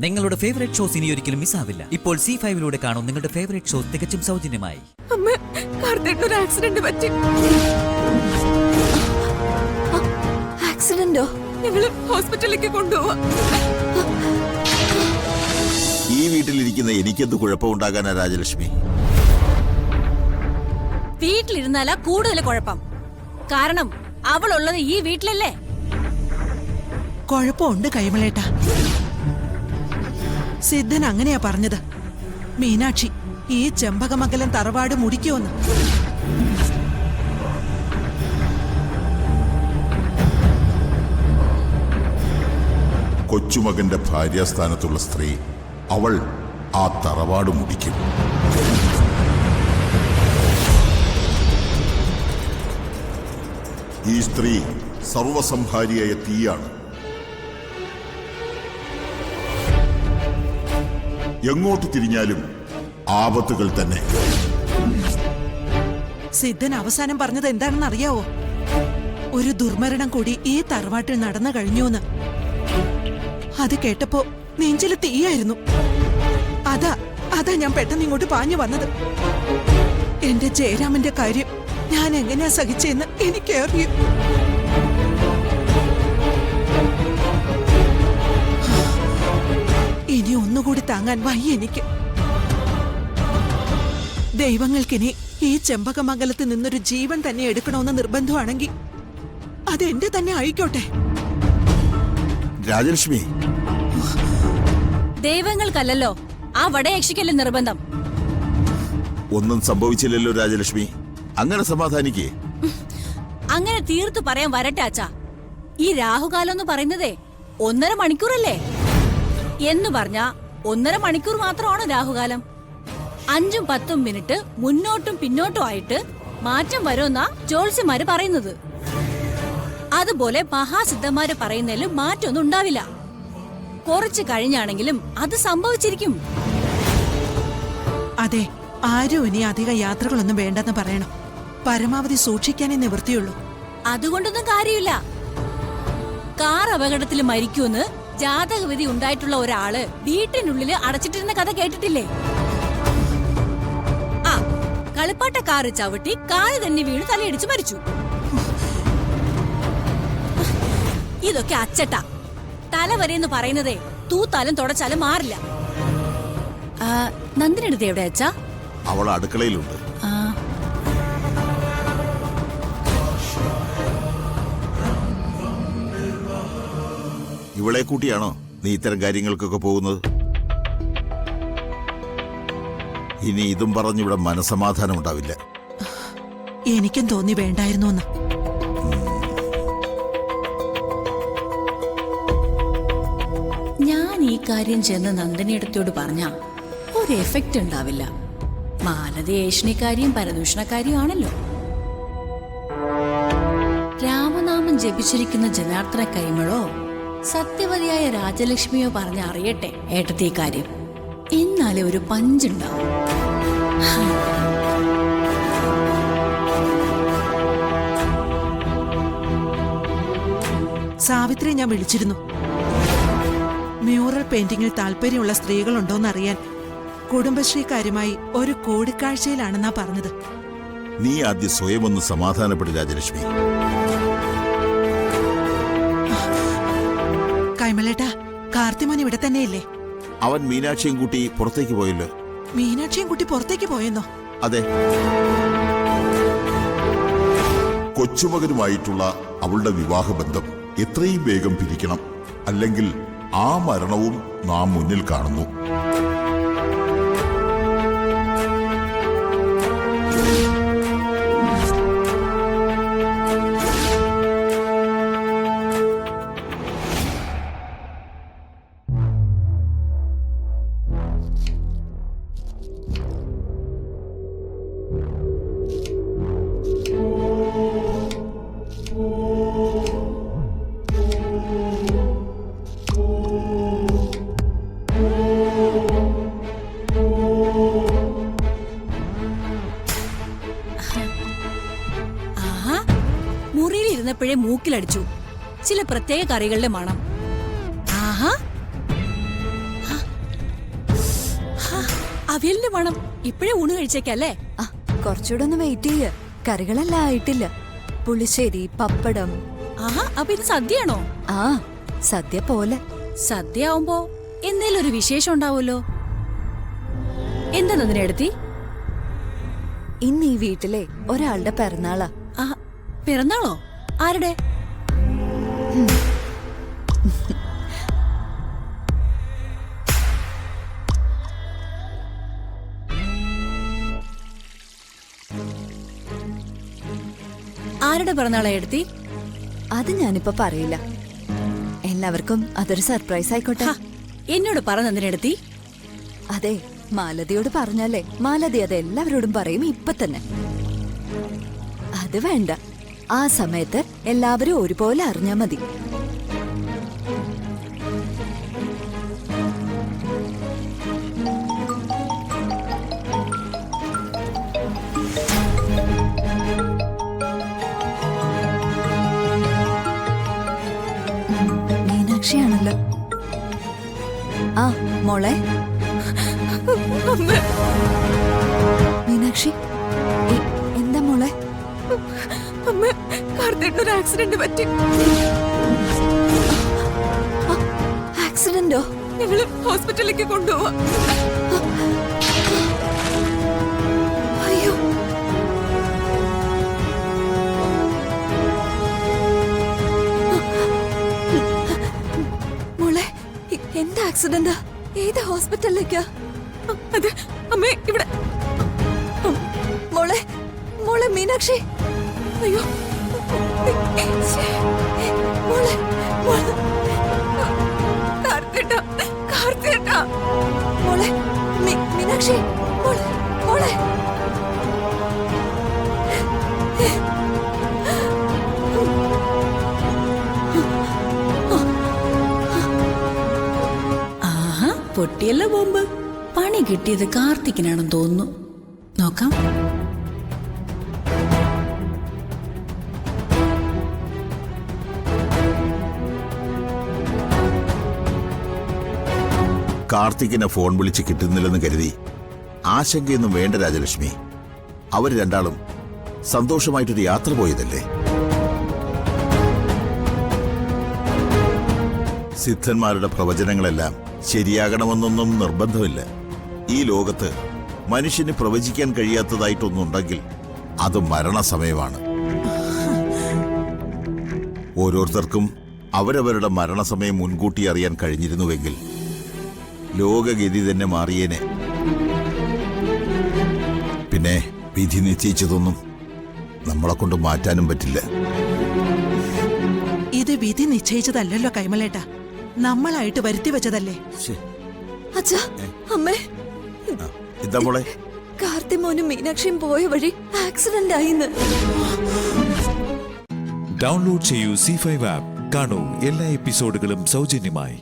നിങ്ങളുടെ favourite shows ഇനി ഒരിക്കലും മിസ്സാവില്ല. ഇപ്പോൾ C5 കാണും നിങ്ങളുടെ ഫേവറേറ്റ് ഷോസ് തികച്ചും സൗജന്യമായി. അമ്മ, കാർത്തേട്ടന് ആക്സിഡന്റ് പറ്റി. ആക്സിഡന്റോ? ഞങ്ങള് ഹോസ്പിറ്റലിലേക്ക് കൊണ്ടുപോവാ. ഈ വീട്ടിലിരിക്കുന്ന എനിക്കെന്ത് കുഴപ്പമുണ്ടാകാനാ രാജലക്ഷ്മി? വീട്ടിലിരുന്നാലാ കൂടുതൽ കുഴപ്പം. കാരണം അവളുള്ളത് ഈ വീട്ടിലല്ലേ. കുഴപ്പമുണ്ട് കൈമളേട്ട. സിദ്ധൻ അങ്ങനെയാ പറഞ്ഞത്. മീനാക്ഷി ഈ ചെമ്പകമംഗലം തറവാട് മുടിക്കുമെന്ന്. കൊച്ചുമകന്റെ ഭാര്യാസ്ഥാനത്തുള്ള സ്ത്രീ അവൾ ആ തറവാട് മുടിക്കും. ഈ സ്ത്രീ സർവസംഹാരിയായ തീയാണ്. എങ്ങോട്ട് തിരിഞ്ഞാലും ആപത്തുകൾ തന്നെ. സിദ്ധൻ അവസാനം പറഞ്ഞത് എന്താണെന്ന് അറിയാവോ? ഒരു ദുർമരണം കൂടി ഈ തറവാട്ടിൽ നടന്നു കഴിഞ്ഞൂന്ന്. അത് കേട്ടപ്പോ നെഞ്ചില് തീയായിരുന്നു. അതാ ഞാൻ പെട്ടെന്ന് ഇങ്ങോട്ട് പാഞ്ഞു വന്നത്. എന്റെ ജയരാമന്റെ കാര്യം ഞാൻ എങ്ങനെയാ സഹിച്ചെന്ന് എനിക്കറിയും. ഇനി ഒന്നുകൂടി താങ്ങാൻ വയ്യ എനിക്ക്. ദൈവങ്ങൾക്കിനി ഈ ചെമ്പകമംഗലത്ത് നിന്നൊരു ജീവൻ തന്നെ എടുക്കണമെന്ന് നിർബന്ധമാണെങ്കിൽ അത് എന്റെ തന്നെ ആയിക്കോട്ടെ. രാജലക്ഷ്മി, ദൈവങ്ങൾക്കല്ലല്ലോ ആ വടയക്ഷിക്കല്ലേ നിർബന്ധം. ഒന്നും സംഭവിച്ചില്ലല്ലോ രാജലക്ഷ്മി. അങ്ങനെ സമാധാനിക്കേ. അങ്ങനെ തീർത്തു പറയാൻ വരട്ടെ അച്ഛാ. ഈ രാഹുകാലം എന്ന് പറയുന്നതേ 1.5 മണിക്കൂറല്ലേ എന്ന് പറഞ്ഞ 1.5 മണിക്കൂർ മാത്രമാണോ രാഹുകാലം? 5ഉം 10ഉം മിനിറ്റ് മുന്നോട്ടും പിന്നോട്ടും ആയിട്ട് മാറ്റം വരുമെന്നാ ജ്യോത്സ്യന്മാര് പറയുന്നത്. അതുപോലെ മഹാസിദ്ധന്മാര് പറയുന്നതിലും മാറ്റമൊന്നും ഉണ്ടാവില്ല. കുറച്ച് കഴിഞ്ഞാണെങ്കിലും അത് സംഭവിച്ചിരിക്കും. അതെ, ആരും ഇനി അധിക യാത്രകളൊന്നും വേണ്ടെന്ന് പറയണം. പരമാവധി സൂക്ഷിക്കാനേ നിവൃത്തിയുള്ളൂ. അതുകൊണ്ടൊന്നും കാര്യമില്ല. കാർ അപകടത്തിൽ മരിക്കുമെന്ന് ജാതകവിധി ഉണ്ടായിട്ടുള്ള ഒരാള് വീട്ടിനുള്ളില് അടച്ചിട്ടിരുന്ന കഥ കേട്ടിട്ടില്ലേ? ആ കളിപ്പാട്ട കാറ് ചവിട്ടി കാറ് തന്നെ വീണ് തലയിടിച്ച് മരിച്ചു. ഇതൊക്കെ അച്ചട്ട. തലവരെന്ന് പറയുന്നതേ തൂത്താലും തുടച്ചാലും മാറില്ല. നന്ദിനെടുത്ത് എവിടെ അച്ഛാ? അവൾ അടുക്കളയിലുണ്ട്. ഇവളെ കൂട്ടിയാണോ നീ ഇത്തരം കാര്യങ്ങൾക്കൊക്കെ പോകുന്നത്? ഇനി ഇതും പറഞ്ഞിവിടെ മനസമാധാനം ഉണ്ടാവില്ല. എനിക്കും തോന്നി വേണ്ടായിരുന്നു എന്ന്. ഞാൻ ഈ കാര്യം ചെന്ന് നന്ദിനിയടുത്തോട് പറഞ്ഞ ഒരു എഫക്റ്റ് ഉണ്ടാവില്ല. മാലതി ഏഷണിക്കാരിയും പരദൂഷണക്കാരിയും ആണല്ലോ. രാമനാമം ജപിച്ചിരിക്കുന്ന ജനാർദ്ദന കൈമളോ സത്യവതിയായ രാജലക്ഷ്മിയോ പറഞ്ഞ അറിയട്ടെ ഏട്ടത്തെ കാര്യം. എന്നാലേ ഒരു പഞ്ചുണ്ടാവും. സാവിത്രി ഞാൻ വിളിച്ചിരുന്നു. മ്യൂറൽ പെയിന്റിംഗിൽ താല്പര്യമുള്ള സ്ത്രീകളുണ്ടോന്നറിയാൻ കുടുംബശ്രീക്കാരുമായി ഒരു കൂടിക്കാഴ്ചയിലാണെന്നാ പറഞ്ഞത്. നീ ആദ്യം സ്വയം ഒന്ന് സമാധാനപ്പെടും രാജലക്ഷ്മി. കൈമളേട്ടാ, കാർത്തിമോൻ ഇവിടെ തന്നെയല്ലേ? അവൻ മീനാക്ഷിയും കൂട്ടി പുറത്തേക്ക് പോയല്ലോ. മീനാക്ഷിയും കുട്ടി പുറത്തേക്ക് പോയെന്നോ? അതെ. കൊച്ചുമകനുമായിട്ടുള്ള അവളുടെ വിവാഹബന്ധം എത്രയും വേഗം പിരിക്കണം. അല്ലെങ്കിൽ ആ മരണവും നാം മുന്നിൽ കാണുന്നു. മുറിയിലിരുന്നപ്പോഴേ മൂക്കിലടിച്ചു ചില പ്രത്യേക കറികളുടെ മണം. ആഹാ, അവിയലിന്റെ മണം ഇപ്പോഴേ ഊണ് കഴിച്ചേക്കല്ലേ? ആ കുറച്ചുകൂടെ ഒന്ന് വെയിറ്റ് ചെയ്യ. കറികളെല്ലാം ആയിട്ടില്ല. പുളിശ്ശേരി, പപ്പടം. ആഹാ, അപ്പൊ ഇത് സദ്യയാണോ? ആ സദ്യ പോലെ. സദ്യ ആവുമ്പോ എന്തേലും ഒരു വിശേഷം ഉണ്ടാവുമല്ലോ. എന്താ നന്ദിനിയെടുത്തി? ഇന്ന് ഈ വീട്ടിലെ ഒരാളുടെ പിറന്നാളാ. ആ, പിറന്നാളോ? ആരുടെ? ആരുടെ പിറന്നാളാ എടുത്തി? അത് ഞാനിപ്പോ പറയില്ല. എല്ലാവർക്കും അതൊരു സർപ്രൈസ് ആയിക്കോട്ടെ. എന്നോട് പറ നന്ദിനിയെടുത്തി. അതെ, മാലതിയോട് പറഞ്ഞാലേ മാലതി അത് എല്ലാവരോടും പറയും ഇപ്പൊ തന്നെ. അത് വേണ്ട, ആ സമയത്ത് എല്ലാവരും ഒരുപോലെ അറിഞ്ഞാ മതി. മീനാക്ഷിയാണല്ലോ. ആ മോളെ. മീനാക്ഷി, എന്താ മോളെ? അമ്മ, കാർത്തേട്ടനൊരു ആക്സിഡന്റ് പറ്റി. ആക്സിഡന്റോ? ഞങ്ങള് ഹോസ്പിറ്റലിലേക്ക് കൊണ്ടുപോവാ. അയ്യോ, മോളെ എന്താ ആക്സിഡന്റാ? ഏത് ഹോസ്പിറ്റലിലേക്കാ? അത് അമ്മേ, ഇവിടെ. മോളെ മോളെ മീനാക്ഷി. അയ്യോ, മോളെ മോളെ കാർത്തേട്ടാ, കാർത്തേട്ടാ. മോളെ മീനാക്ഷി. മോളെ മോളെ. ആഹാ, പൊട്ടിയല്ല ബോംബ്. പണി കിട്ടിയത് കാർത്തിക്കിനാണെന്ന് തോന്നുന്നു. നോക്കാം. കാർത്തികിനെ ഫോൺ വിളിച്ച് കിട്ടുന്നില്ലെന്ന് കരുതി ആശങ്കയൊന്നും വേണ്ട രാജലക്ഷ്മി. അവർ രണ്ടാളും സന്തോഷമായിട്ടൊരു യാത്ര പോയതല്ലേ. സിദ്ധന്മാരുടെ പ്രവചനങ്ങളെല്ലാം ശരിയാകണമെന്നൊന്നും നിർബന്ധമില്ല. ഈ ലോകത്ത് മനുഷ്യന് പ്രവചിക്കാൻ കഴിയാത്തതായിട്ടൊന്നുണ്ടെങ്കിൽ അത് മരണസമയമാണ്. ഓരോരുത്തർക്കും അവരവരുടെ മരണസമയം മുൻകൂട്ടി അറിയാൻ കഴിഞ്ഞിരുന്നുവെങ്കിൽ ലോകഗതി തന്നെ മാറിയേനെ. പിന്നെ വിധി നിശ്ചയിച്ചതൊന്നും നമ്മളെ കൊണ്ട് മാറ്റാനും പറ്റില്ല. ഇത് വിധി നിശ്ചയിച്ചതല്ലല്ലോ കൈമളേട്ടാ, നമ്മളായിട്ട് വരുത്തി വെച്ചതല്ലേ. അച്ഛാ, അമ്മേ, എന്താ മോളെ? കാർത്തിമോനും മീനാക്ഷിയും പോയ വഴി ആക്സിഡന്റ് ആയിന്ന്. ഡൗൺലോഡ് ചെയ്യൂ C5 ആപ്പ്. കാണൂ എല്ലാ എപ്പിസോഡുകളും സൗജന്യമായി.